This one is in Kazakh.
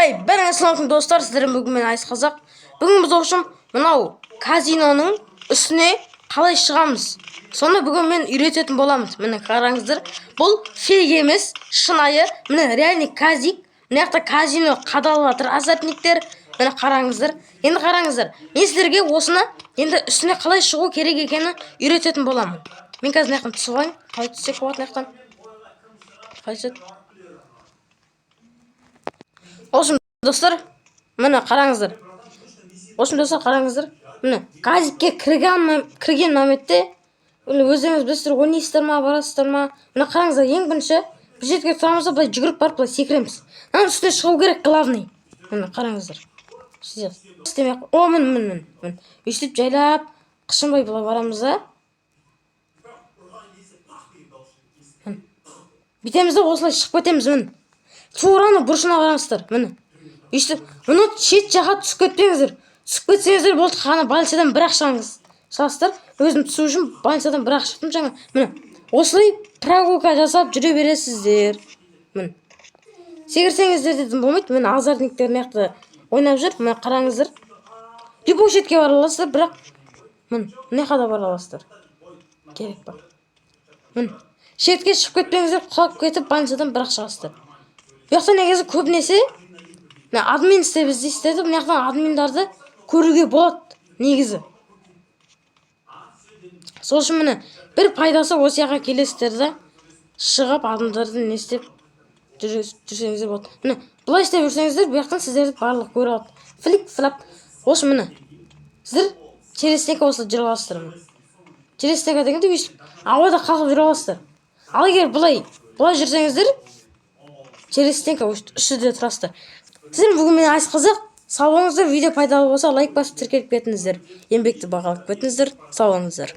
Бәріңе ассалаумағалейкум достар, сіздермен бүгін мен Айс Қазақ. Бүгін біз оқшым мынау казиноның үстіне қалай шығамыз, соны бүгін мен үйрететін боламыз. Міне қараңыздар, бұл фейк емес, шынайы, міне реальный казик. Мына жақта казино қадалып жатыр, азартниктер. Міне қараңыздар. Енді қараңыздар, мен сіздерге осыны енді үстіне қалай шығу керек екенін үйрететін боламын. Мен қазір мына жақтан түсіп алайын. Қалай түссек болады мына жақтан? Olsun dostlar, mene qarаңыздар. Olsun dostlar, qarаңыздар. Mene казикке кірген моментте, өздеріңіз білесіздер, ойнайсыздар ма, барасыздар ма? Мene қараңыздар, ең бірінші бір жерге тұрамыз да, былай жүгіріп барып былай секіреміз. Мына үстіне шығу керек, главный. Мene қараңыздар. Істемей, міне. Өйстіп жайлап, қышынбай былай барамыз да. Бітеміз де осылай шығып кетеміз, міне. Тураны бұрышына қараңыздар, міне. Өйстіп, мұны шет жаққа түсіп кетпеңіздер. Түсіп кетсеңіздер болды, қана больницадан бір-ақ шығасыздар. Өзім түсу үшін больницадан бір-ақ шықтым жаңа. Міне, осылай прогулка жасап жүре бересіздер. Міне. Секірсеңіздер дедім болмайды. Міне азартниктер мына жақта ойнап жүр. Міне қараңыздар. Любой шетке бара аласыздар, бірақ міне, мына жаққа да бара аласыздар. Керек па? Міне. Шетке шығып кетпеңіздер, құлап кетіп больницадан бір-ақ шығасыздар. Бұяқта негізі көбінесе админ істеп іздейсіздер, мына жақтан админдарды көруге болады негізі. Сол үшін міне бір пайдасы осы жаққа келесіздер да, шығып адамдарды не істеп жүрсеңіздер болады. Міне бұлай істеп жүрсеңіздер, бұяқтан сіздерді барлық көре алады. Флик-флап. Осы міне сіздер через стенка осылай жүре аласыздар. Через стенка дегенде өйстіп ауада қалқып жүре аласыздар. Ал егер бұлай жүрсеңіздер, через стенка үстіде тұрасыздар. Сіздер бүгін мен Айс Қазақ. Сау болыңыздар. Видео пайдалы болса лайк басып тіркеліп кетіңіздер. Еңбекті бағалап кетіңіздер. Сау болыңыздар.